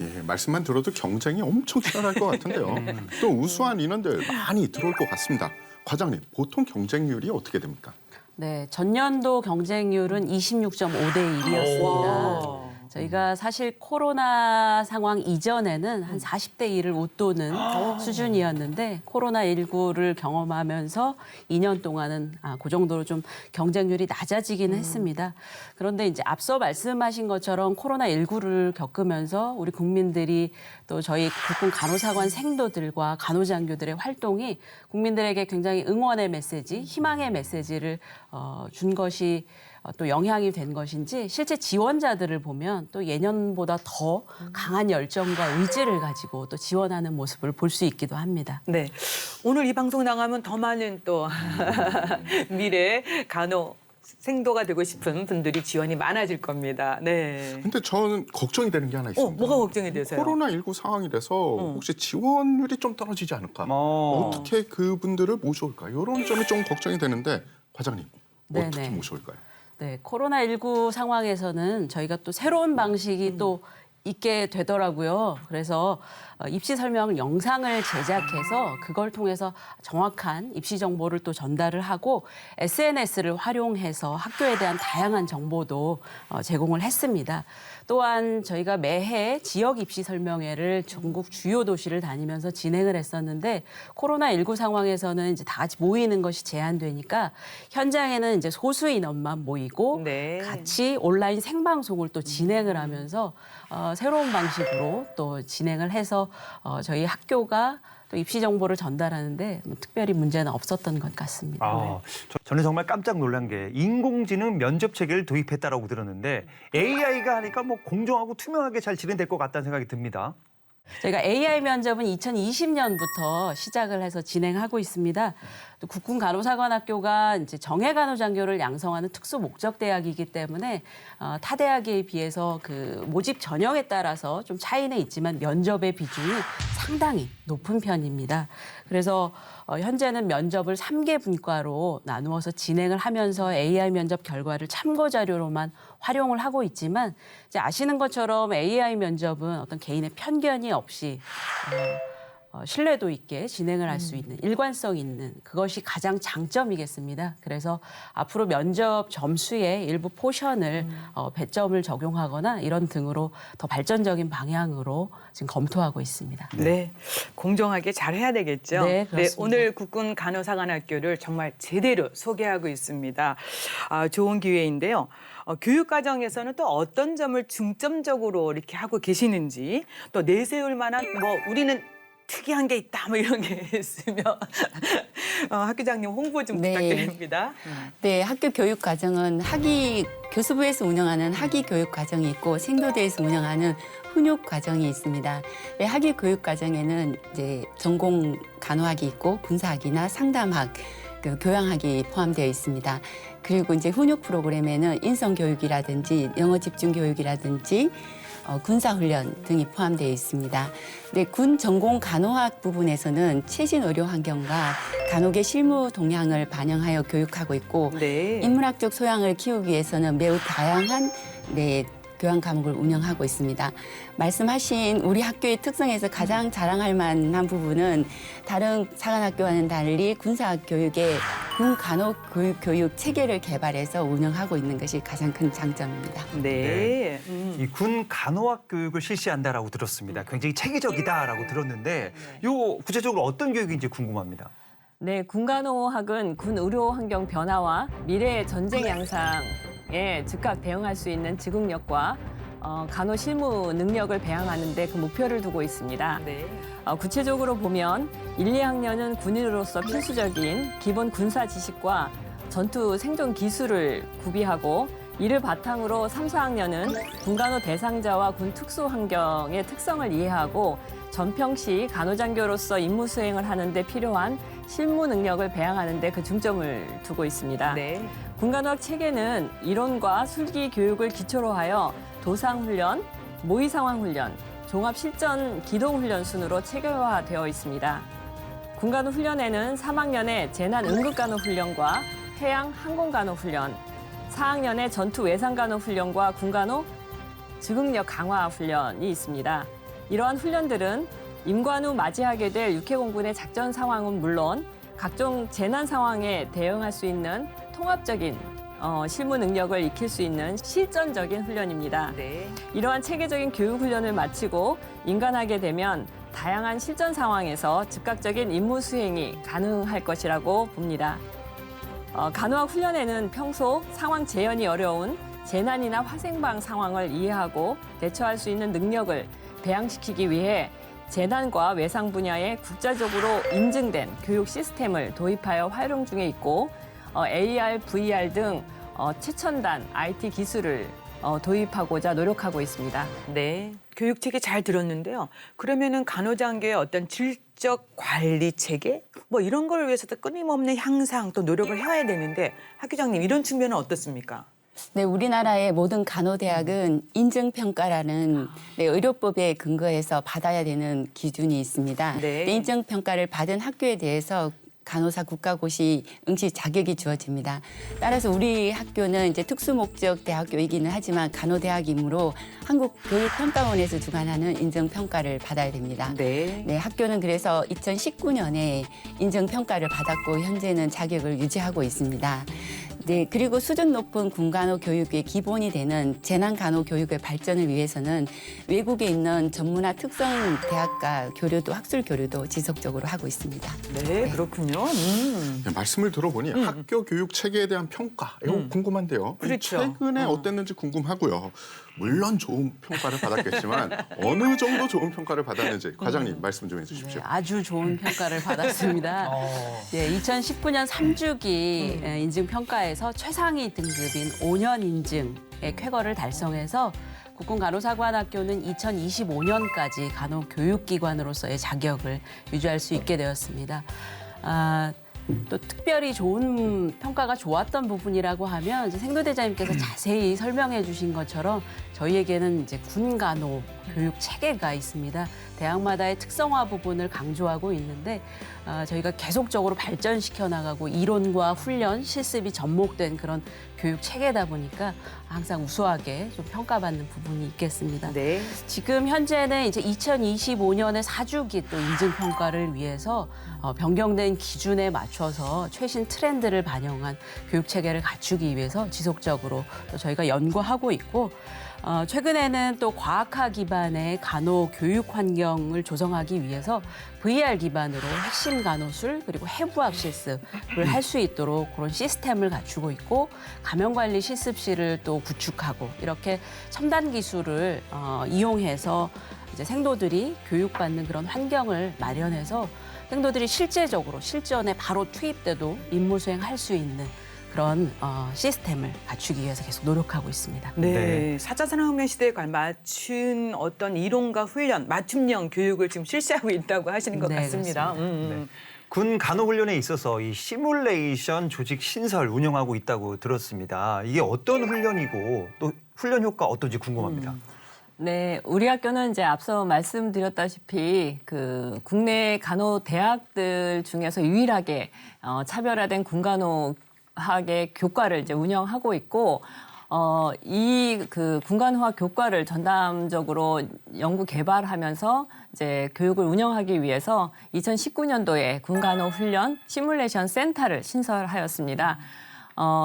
예, 말씀만 들어도 경쟁이 엄청 치열할 것 같은데요. 또 우수한 인원들 많이 들어올 것 같습니다. 과장님, 보통 경쟁률이 어떻게 됩니까? 네, 전년도 경쟁률은 26.5대 1이었습니다. 저희가 사실 코로나 상황 이전에는 한 40대 1을 웃도는 수준이었는데 코로나19를 경험하면서 2년 동안은 그 정도로 좀 경쟁률이 낮아지긴 했습니다. 그런데 이제 앞서 말씀하신 것처럼 코로나19를 겪으면서 우리 국민들이 또 저희 국군 간호사관 생도들과 간호장교들의 활동이 국민들에게 굉장히 응원의 메시지, 희망의 메시지를 준 것이 또 영향이 된 것인지 실제 지원자들을 보면 또 예년보다 더 강한 열정과 의지를 가지고 또 지원하는 모습을 볼 수 있기도 합니다. 네. 오늘 이 방송 나가면 더 많은 또 미래 간호 생도가 되고 싶은 분들이 지원이 많아질 겁니다. 네. 근데 저는 걱정이 되는 게 하나 있습니다. 뭐가 걱정이 되세요? 코로나19 상황이 돼서 혹시 지원율이 좀 떨어지지 않을까? 어떻게 그분들을 모셔올까? 이런 점이 좀 걱정이 되는데 과장님, 어떻게 네네. 모셔올까요? 네, 코로나19 상황에서는 저희가 또 새로운 방식이 또 있게 되더라고요. 그래서 입시 설명 영상을 제작해서 그걸 통해서 정확한 입시 정보를 또 전달을 하고 SNS를 활용해서 학교에 대한 다양한 정보도 제공을 했습니다. 또한 저희가 매해 지역 입시 설명회를 전국 주요 도시를 다니면서 진행을 했었는데 코로나19 상황에서는 이제 다 같이 모이는 것이 제한되니까 현장에는 이제 소수 인원만 모이고 네. 같이 온라인 생방송을 또 진행을 하면서 새로운 방식으로 또 진행을 해서 저희 학교가 또 입시 정보를 전달하는데 특별히 문제는 없었던 것 같습니다. 저는 정말 깜짝 놀란 게 인공지능 면접 체계를 도입했다라고 들었는데 AI가 하니까 뭐 공정하고 투명하게 잘 진행될 것 같다는 생각이 듭니다. 저희가 AI 면접은 2020년부터 시작을 해서 진행하고 있습니다. 또 국군간호사관학교가 이제 정예간호장교를 양성하는 특수 목적 대학이기 때문에 타 대학에 비해서 그 모집 전형에 따라서 좀 차이는 있지만 면접의 비중이 상당히 높은 편입니다. 그래서 현재는 면접을 3개 분과로 나누어서 진행을 하면서 AI 면접 결과를 참고 자료로만 활용을 하고 있지만 이제 아시는 것처럼 AI 면접은 어떤 개인의 편견이 없이 신뢰도 있게 진행을 할 수 있는 일관성 있는 그것이 가장 장점이겠습니다. 그래서 앞으로 면접 점수의 일부 포션을 배점을 적용하거나 이런 등으로 더 발전적인 방향으로 지금 검토하고 있습니다. 네, 공정하게 잘 해야 되겠죠. 네, 그렇습니다. 오늘 국군 간호사관학교를 정말 제대로 소개하고 있습니다. 좋은 기회인데요. 교육 과정에서는 또 어떤 점을 중점적으로 이렇게 하고 계시는지 또 내세울 만한 뭐 우리는 특이한 게 있다 뭐 이런 게 있으면 학교장님 홍보 좀 네. 부탁드립니다. 네, 학교 교육 과정은 교수부에서 운영하는 학위 교육 과정이 있고 생도대에서 운영하는 훈육 과정이 있습니다. 네, 학위 교육 과정에는 이제 전공 간호학이 있고 군사학이나 상담학, 교양학이 포함되어 있습니다. 그리고 이제 훈육 프로그램에는 인성 교육이라든지 영어 집중 교육이라든지 군사훈련 등이 포함되어 있습니다. 네, 군 전공 간호학 부분에서는 최신 의료 환경과 간호계 실무 동향을 반영하여 교육하고 있고 네. 인문학적 소양을 키우기 위해서는 매우 다양한 교양 과목을 운영하고 있습니다. 말씀하신 우리 학교의 특성에서 가장 자랑할 만한 부분은 다른 사관학교와는 달리 군사교육의 군간호교육 체계를 개발해서 운영하고 있는 것이 가장 큰 장점입니다. 네. 이 군 간호학 교육을 실시한다라고 들었습니다. 굉장히 체계적이다라고 들었는데 요 구체적으로 어떤 교육인지 궁금합니다. 네, 군간호학은 군 의료 환경 변화와 미래의 전쟁 양상에 즉각 대응할 수 있는 지국력과 간호 실무 능력을 배양하는 데 그 목표를 두고 있습니다. 네. 구체적으로 보면 1, 2학년은 군인으로서 필수적인 기본 군사 지식과 전투 생존 기술을 구비하고 이를 바탕으로 3, 4학년은 군간호 대상자와 군 특수 환경의 특성을 이해하고 전평시 간호장교로서 임무 수행을 하는 데 필요한 실무 능력을 배양하는 데 그 중점을 두고 있습니다. 네. 군간호학 체계는 이론과 술기 교육을 기초로 하여 도상훈련, 모의상황훈련, 종합실전 기동훈련 순으로 체계화되어 있습니다. 군간호 훈련에는 3학년의 재난응급간호 훈련과 해양 항공간호 훈련, 4학년의 전투 외상간호 훈련과 군간호 즉응력 강화 훈련이 있습니다. 이러한 훈련들은 임관 후 맞이하게 될 육해공군의 작전 상황은 물론 각종 재난 상황에 대응할 수 있는 통합적인 실무 능력을 익힐 수 있는 실전적인 훈련입니다. 네. 이러한 체계적인 교육 훈련을 마치고 인간하게 되면 다양한 실전 상황에서 즉각적인 임무 수행이 가능할 것이라고 봅니다. 간호학 훈련에는 평소 상황 재현이 어려운 재난이나 화생방 상황을 이해하고 대처할 수 있는 능력을 배양시키기 위해 재난과 외상 분야에 국제적으로 인증된 교육 시스템을 도입하여 활용 중에 있고 AR, VR 등 최첨단 IT 기술을 도입하고자 노력하고 있습니다. 네. 교육 체계 잘 들었는데요. 그러면은 간호장교의 어떤 질적 관리 체계 뭐 이런 걸 위해서도 끊임없는 향상 또 노력을 해야 되는데 학교장님 이런 측면은 어떻습니까? 네, 우리나라의 모든 간호대학은 인증평가라는 의료법에 근거해서 받아야 되는 기준이 있습니다. 네. 인증평가를 받은 학교에 대해서 간호사 국가고시 응시 자격이 주어집니다. 따라서 우리 학교는 이제 특수목적 대학교이기는 하지만 간호대학이므로 한국교육평가원에서 주관하는 인정평가를 받아야 됩니다. 네. 네, 학교는 그래서 2019년에 인정평가를 받았고 현재는 자격을 유지하고 있습니다. 네, 그리고 수준 높은 군간호 교육의 기본이 되는 재난간호 교육의 발전을 위해서는 외국에 있는 전문화 특성 대학과 교류도 학술 교류도 지속적으로 하고 있습니다. 네, 그렇군요. 네, 말씀을 들어보니 학교 교육 체계에 대한 평가 이거 궁금한데요. 그렇죠. 최근에 어땠는지 궁금하고요. 물론 좋은 평가를 받았겠지만 어느 정도 좋은 평가를 받았는지 과장님 말씀 좀 해주십시오. 네, 아주 좋은 평가를 받았습니다. 네, 2019년 3주기 인증평가에서 최상위 등급인 5년 인증의 쾌거를 달성해서 국군간호사관학교는 2025년까지 간호교육기관으로서의 자격을 유지할 수 있게 되었습니다. 또 특별히 좋은 평가가 좋았던 부분이라고 하면 이제 생도대장님께서 자세히 설명해 주신 것처럼 저희에게는 이제 군간호 교육 체계가 있습니다. 대학마다의 특성화 부분을 강조하고 있는데 저희가 계속적으로 발전시켜 나가고 이론과 훈련, 실습이 접목된 그런 교육 체계다 보니까 항상 우수하게 좀 평가받는 부분이 있겠습니다. 네. 지금 현재는 이제 2025년의 4주기 또 인증평가를 위해서 변경된 기준에 맞춰서 최신 트렌드를 반영한 교육 체계를 갖추기 위해서 지속적으로 또 저희가 연구하고 있고 최근에는 또 과학화 기반의 간호 교육 환경을 조성하기 위해서 VR 기반으로 핵심 간호술 그리고 해부학 실습을 할 수 있도록 그런 시스템을 갖추고 있고 감염관리 실습실을 또 구축하고 이렇게 첨단 기술을 이용해서 이제 생도들이 교육받는 그런 환경을 마련해서 생도들이 실제적으로 실전에 바로 투입돼도 임무 수행할 수 있는 그런 시스템을 갖추기 위해서 계속 노력하고 있습니다. 네. 네. 4차 산업혁명 시대에 맞춘 어떤 이론과 훈련, 맞춤형 교육을 지금 실시하고 있다고 하시는 것 네, 같습니다. 그렇습니다. 군 간호훈련에 있어서 이 시뮬레이션 조직 신설 운영하고 있다고 들었습니다. 이게 어떤 훈련이고 또 훈련 효과 어떤지 궁금합니다. 네, 우리 학교는 이제 앞서 말씀드렸다시피 그 국내 간호 대학들 중에서 유일하게 차별화된 군간호학의 교과를 이제 운영하고 있고 이 그 군간호학 교과를 전담적으로 연구 개발하면서 이제 교육을 운영하기 위해서 2019년도에 군간호 훈련 시뮬레이션 센터를 신설하였습니다.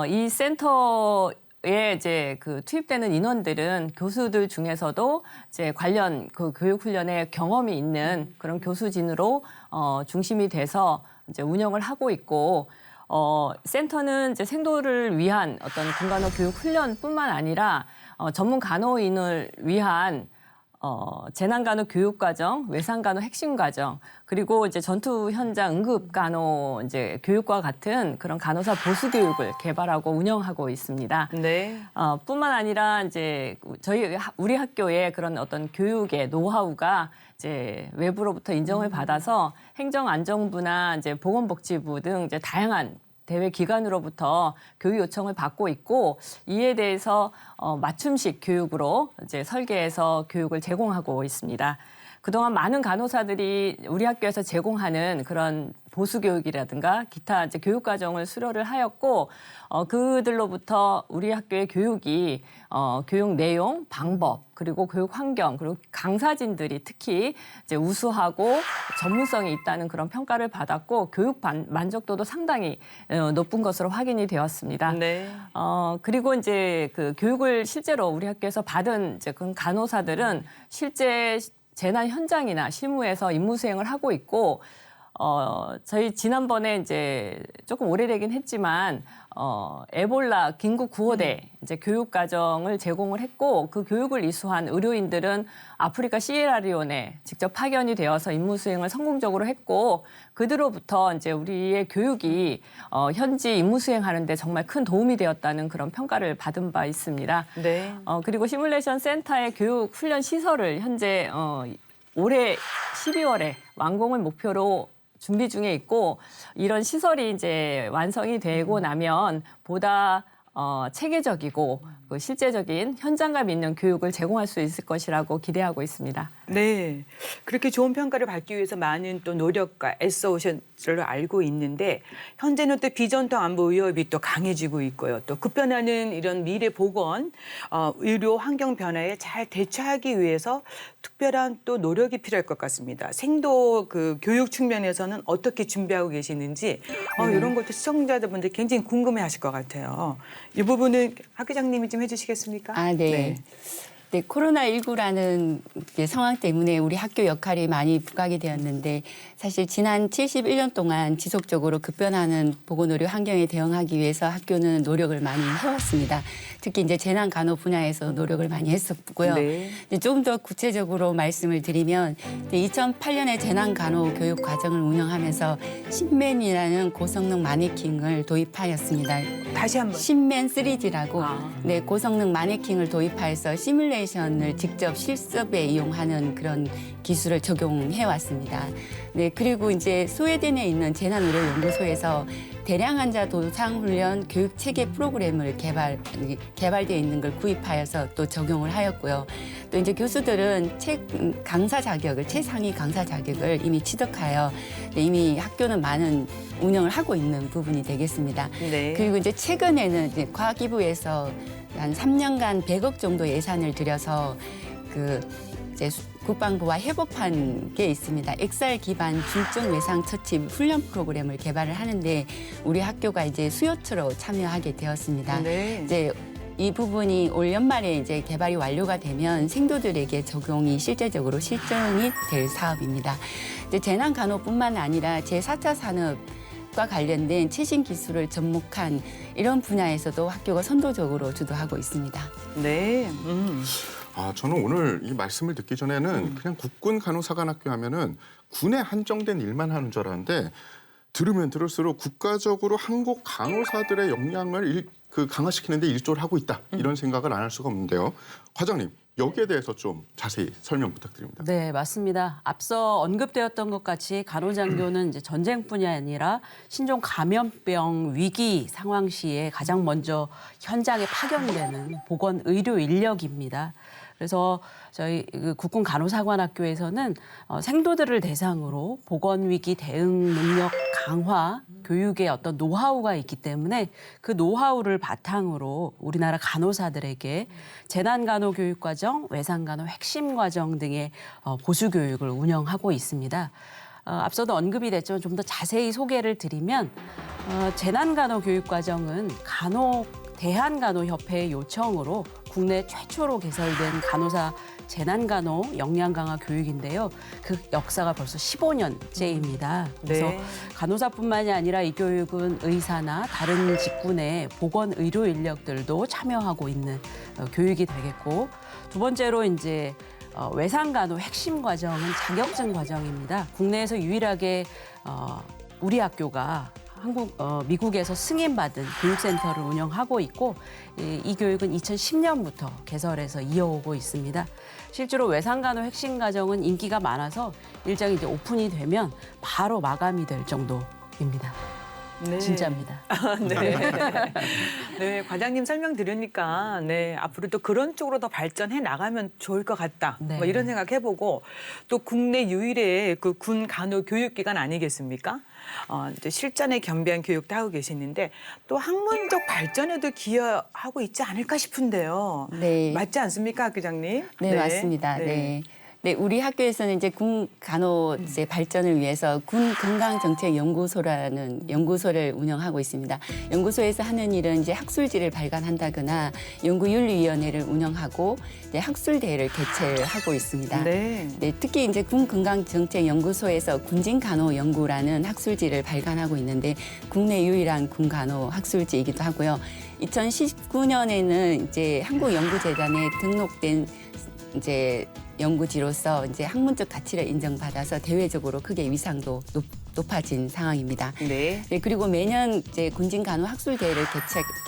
이 센터에 이제 그 투입되는 인원들은 교수들 중에서도 이제 관련 그 교육 훈련에 경험이 있는 그런 교수진으로 중심이 돼서 이제 운영을 하고 있고 센터는 이제 생도를 위한 어떤 군간호 교육 훈련뿐만 아니라 전문 간호인을 위한 재난간호 교육과정, 외상간호 핵심과정, 그리고 이제 전투 현장 응급간호 이제 교육과 같은 그런 간호사 보수 교육을 개발하고 운영하고 있습니다. 네. 뿐만 아니라 이제 우리 학교의 그런 어떤 교육의 노하우가 이제 외부로부터 인정을 받아서 행정안전부나 이제 보건복지부 등 이제 다양한 대외 기관으로부터 교육 요청을 받고 있고 이에 대해서 맞춤식 교육으로 이제 설계해서 교육을 제공하고 있습니다. 그동안 많은 간호사들이 우리 학교에서 제공하는 그런 보수 교육이라든가 기타 이제 교육 과정을 수료를 하였고 그들로부터 우리 학교의 교육이 교육 내용, 방법, 그리고 교육 환경, 그리고 강사진들이 특히 이제 우수하고 전문성이 있다는 그런 평가를 받았고 교육 만족도도 상당히 높은 것으로 확인이 되었습니다. 네. 그리고 이제 그 교육을 실제로 우리 학교에서 받은 이제 그 간호사들은 실제 재난 현장이나 실무에서 임무 수행을 하고 있고 저희 지난번에 이제 조금 오래되긴 했지만 에볼라 긴급 구호대 이제 교육 과정을 제공을 했고 그 교육을 이수한 의료인들은 아프리카 시에라리온에 직접 파견이 되어서 임무 수행을 성공적으로 했고 그들로부터 이제 우리의 교육이 현지 임무 수행하는데 정말 큰 도움이 되었다는 그런 평가를 받은 바 있습니다. 네. 그리고 시뮬레이션 센터의 교육 훈련 시설을 현재 올해 12월에 완공을 목표로 준비 중에 있고 이런 시설이 이제 완성이 되고 나면 보다 체계적이고 그 실제적인 현장감 있는 교육을 제공할 수 있을 것이라고 기대하고 있습니다. 네, 그렇게 좋은 평가를 받기 위해서 많은 또 노력과 애써오신 줄 알고 있는데 현재는 또 비전통 안보 위협이 또 강해지고 있고요. 또 급변하는 이런 미래 보건, 의료 환경 변화에 잘 대처하기 위해서 특별한 또 노력이 필요할 것 같습니다. 생도 그 교육 측면에서는 어떻게 준비하고 계시는지 이런 것도 시청자분들 굉장히 궁금해하실 것 같아요. 이 부분은 학교장님이 좀 해주시겠습니까? 아, 네. 네, 코로나19라는 상황 때문에 우리 학교 역할이 많이 부각이 되었는데 사실 지난 71년 동안 지속적으로 급변하는 보건의료 환경에 대응하기 위해서 학교는 노력을 많이 해왔습니다. 특히 이제 재난 간호 분야에서 노력을 많이 했었고요. 네. 좀 더 구체적으로 말씀을 드리면 2008년에 재난 간호 교육 과정을 운영하면서 신맨이라는 고성능 마네킹을 도입하였습니다. 다시 한번. 신맨 3D라고 네, 고성능 마네킹을 도입하여서 시뮬레이션을 직접 실습에 이용하는 그런 기술을 적용해 왔습니다. 네, 그리고 이제 스웨덴에 있는 재난의료연구소에서 대량 환자 도상 훈련 교육 체계 프로그램을 개발되어 있는 걸 구입하여서 또 적용을 하였고요. 또 이제 교수들은 강사 자격을 최상위 강사 자격을 이미 취득하여 이미 학교는 많은 운영을 하고 있는 부분이 되겠습니다. 네. 그리고 이제 최근에는 이제 과기부에서 한 3년간 100억 정도 예산을 들여서 이제 국방부와 협업한 게 있습니다. 엑셀 기반 중증 외상 처치 훈련 프로그램을 개발을 하는데 우리 학교가 이제 수요처로 참여하게 되었습니다. 네. 이제 이 부분이 올 연말에 이제 개발이 완료가 되면 생도들에게 적용이 실제적으로 실전이 될 사업입니다. 이제 재난 간호뿐만 아니라 제4차 산업과 관련된 최신 기술을 접목한 이런 분야에서도 학교가 선도적으로 주도하고 있습니다. 네. 저는 오늘 이 말씀을 듣기 전에는 그냥 국군 간호사관학교 하면은 군에 한정된 일만 하는 줄 알았는데 들으면 들을수록 국가적으로 한국 간호사들의 역량을 강화시키는 데 일조를 하고 있다. 이런 생각을 안 할 수가 없는데요. 과장님, 여기에 대해서 좀 자세히 설명 부탁드립니다. 네, 맞습니다. 앞서 언급되었던 것 같이 간호장교는 이제 전쟁뿐이 아니라 신종 감염병 위기 상황 시에 가장 먼저 현장에 파견되는 보건 의료 인력입니다. 그래서 저희 국군 간호사관학교에서는 생도들을 대상으로 보건 위기 대응 능력 강화 교육의 어떤 노하우가 있기 때문에 그 노하우를 바탕으로 우리나라 간호사들에게 재난간호 교육과정, 외상간호 핵심 과정 등의 보수 교육을 운영하고 있습니다. 앞서도 언급이 됐지만 좀 더 자세히 소개를 드리면 재난간호 교육과정은 대한간호협회의 요청으로 국내 최초로 개설된 간호사 재난간호 역량 강화 교육인데요. 그 역사가 벌써 15년째입니다. 그래서 네. 간호사뿐만이 아니라 이 교육은 의사나 다른 직군의 보건 의료 인력들도 참여하고 있는 교육이 되겠고, 두 번째로 이제 외상간호 핵심 과정은 자격증 과정입니다. 국내에서 유일하게 우리 학교가 미국에서 승인받은 교육센터를 운영하고 있고 이 교육은 2010년부터 개설해서 이어오고 있습니다. 실제로 외상간호 핵심 과정은 인기가 많아서 일정이 이제 오픈이 되면 바로 마감이 될 정도입니다. 네. 진짜입니다. 네. 네, 과장님 설명 들으니까 앞으로 또 그런 쪽으로 더 발전해 나가면 좋을 것 같다. 네. 뭐 이런 생각 해보고 또 국내 유일의 그 군 간호 교육기관 아니겠습니까? 이제 실전에 겸비한 교육도 하고 계시는데 또 학문적 발전에도 기여하고 있지 않을까 싶은데요. 네. 맞지 않습니까, 학교장님? 네, 맞습니다. 네. 네, 우리 학교에서는 이제 군 간호 이제 발전을 위해서 군 건강정책연구소라는 연구소를 운영하고 있습니다. 연구소에서 하는 일은 이제 학술지를 발간한다거나 연구윤리위원회를 운영하고 이제 학술대회를 개최하고 있습니다. 네. 네, 특히 이제 군 건강정책연구소에서 군진간호연구라는 학술지를 발간하고 있는데 국내 유일한 군 간호 학술지이기도 하고요. 2019년에는 이제 한국연구재단에 등록된 이제 연구지로서 이제 학문적 가치를 인정받아서 대외적으로 크게 위상도 높아진 상황입니다. 네. 네, 그리고 매년 이제 군진 간호 학술 대회를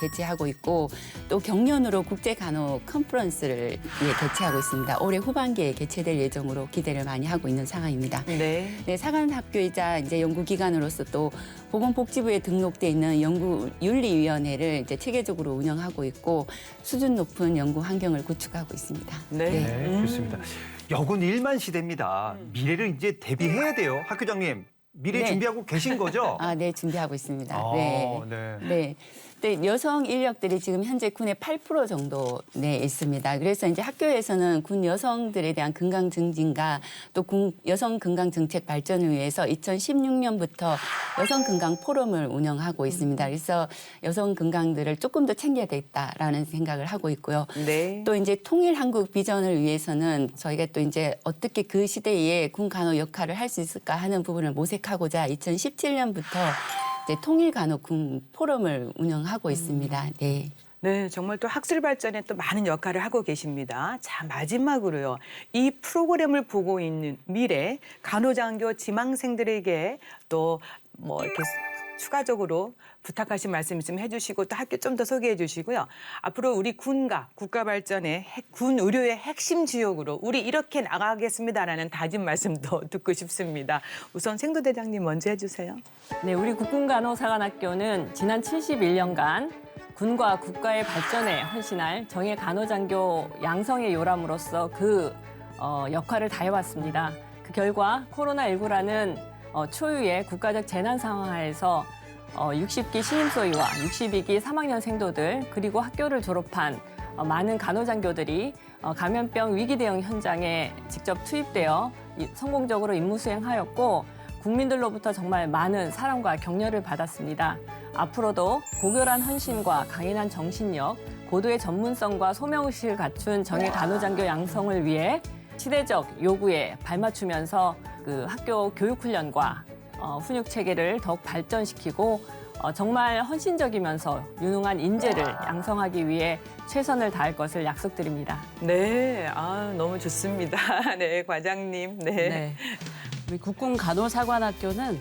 개최하고 있고 또 경연으로 국제 간호 컨퍼런스를 개최하고 있습니다. 올해 후반기에 개최될 예정으로 기대를 많이 하고 있는 상황입니다. 네. 네, 사관학교이자 이제 연구기관으로서 또 보건복지부에 등록돼 있는 연구윤리위원회를 이제 체계적으로 운영하고 있고 수준 높은 연구 환경을 구축하고 있습니다. 네. 네, 좋습니다. 여군 1만 시대입니다. 미래를 이제 대비해야 돼요. 학교장님, 미래 네. 준비하고 계신 거죠? 아, 네, 준비하고 있습니다. 아, 네. 네. 네. 네, 여성 인력들이 지금 현재 군의 8% 정도 네, 있습니다. 그래서 이제 학교에서는 군 여성들에 대한 건강 증진과 또 군 여성 건강 정책 발전을 위해서 2016년부터 여성 건강 포럼을 운영하고 있습니다. 그래서 여성 건강들을 조금 더 챙겨야 되겠다라는 생각을 하고 있고요. 네. 또 이제 통일 한국 비전을 위해서는 저희가 또 이제 어떻게 그 시대에 군 간호 역할을 할 수 있을까 하는 부분을 모색하고자 2017년부터 이제 통일 간호 군 포럼을 운영하고 있습니다. 네. 네, 정말 또 학술 발전에 또 많은 역할을 하고 계십니다. 자, 마지막으로요. 이 프로그램을 보고 있는 미래 간호장교 지망생들에게 또 뭐 이렇게 추가적으로 부탁하신 말씀 있으면 해주시고 또 학교 좀 더 소개해 주시고요. 앞으로 우리 군과 국가 발전의 군 의료의 핵심 지역으로 우리 이렇게 나가겠습니다라는 다짐 말씀도 듣고 싶습니다. 우선 생도대장님 먼저 해주세요. 네, 우리 국군간호사관학교는 지난 71년간 군과 국가의 발전에 헌신할 정예 간호장교 양성의 요람으로서 그 역할을 다해왔습니다. 그 결과 코로나19라는 초유의 국가적 재난 상황하에서 60기 신임소위와 62기 3학년생도들 그리고 학교를 졸업한 많은 간호장교들이 감염병 위기 대응 현장에 직접 투입되어 성공적으로 임무 수행하였고 국민들로부터 정말 많은 사랑과 격려를 받았습니다. 앞으로도 고결한 헌신과 강인한 정신력, 고도의 전문성과 소명의식을 갖춘 정예 간호장교 양성을 위해 시대적 요구에 발맞추면서 그 학교 교육훈련과 훈육 체계를 더욱 발전시키고 정말 헌신적이면서 유능한 인재를 양성하기 위해 최선을 다할 것을 약속드립니다. 네, 아, 너무 좋습니다. 네, 과장님. 네. 네. 우리 국군간호사관학교는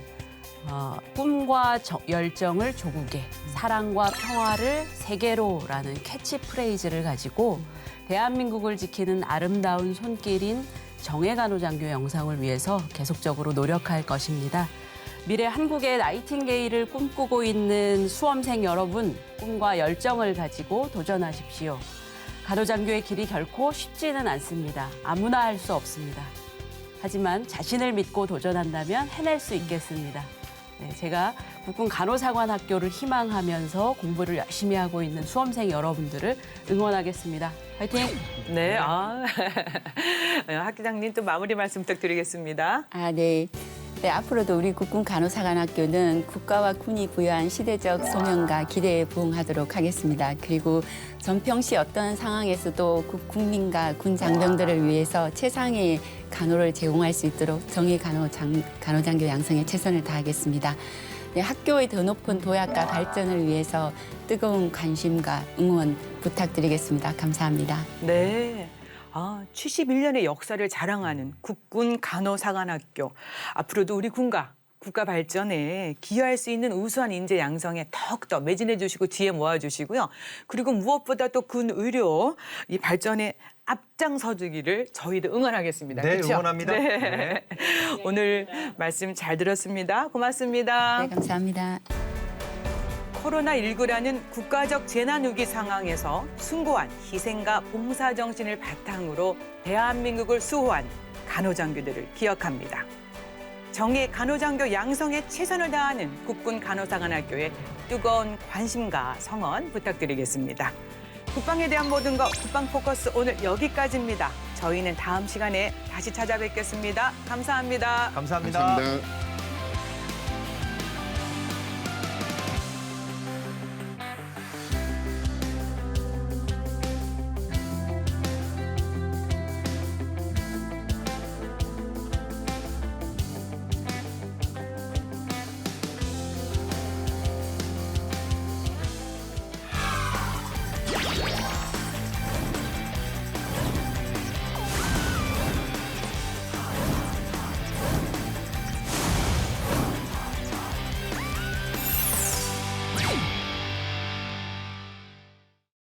꿈과 열정을 조국에, 사랑과 평화를 세계로라는 캐치프레이즈를 가지고 대한민국을 지키는 아름다운 손길인 정예간호장교 양성을 위해서 계속적으로 노력할 것입니다. 미래 한국의 나이팅게일을 꿈꾸고 있는 수험생 여러분, 꿈과 열정을 가지고 도전하십시오. 간호장교의 길이 결코 쉽지는 않습니다. 아무나 할 수 없습니다. 하지만 자신을 믿고 도전한다면 해낼 수 있겠습니다. 네, 제가 국군간호사관학교를 희망하면서 공부를 열심히 하고 있는 수험생 여러분들을 응원하겠습니다. 화이팅! 네, 학교장님 또 마무리 말씀 부탁드리겠습니다. 아, 네. 네, 앞으로도 우리 국군간호사관학교는 국가와 군이 부여한 시대적 소명과 기대에 부응하도록 하겠습니다. 그리고 전평시 어떤 상황에서도 국민과 군 장병들을 위해서 최상의 간호를 제공할 수 있도록 정예 간호장교 양성에 최선을 다하겠습니다. 네, 학교의 더 높은 도약과 발전을 위해서 뜨거운 관심과 응원 부탁드리겠습니다. 감사합니다. 네. 71년의 역사를 자랑하는 국군간호사관학교. 앞으로도 우리 군과 국가 발전에 기여할 수 있는 우수한 인재 양성에 더욱더 매진해 주시고 지혜 모아주시고요. 그리고 무엇보다 또 군 의료 이 발전에 앞장서 주기를 저희도 응원하겠습니다. 네, 그렇죠? 응원합니다. 네. 네. 오늘 말씀 잘 들었습니다. 고맙습니다. 네, 감사합니다. 코로나19라는 국가적 재난위기 상황에서 숭고한 희생과 봉사 정신을 바탕으로 대한민국을 수호한 간호장교들을 기억합니다. 정예 간호장교 양성에 최선을 다하는 국군간호사관학교의 뜨거운 관심과 성원 부탁드리겠습니다. 국방에 대한 모든 것 국방 포커스 오늘 여기까지입니다. 저희는 다음 시간에 다시 찾아뵙겠습니다. 감사합니다. 감사합니다. 감사합니다.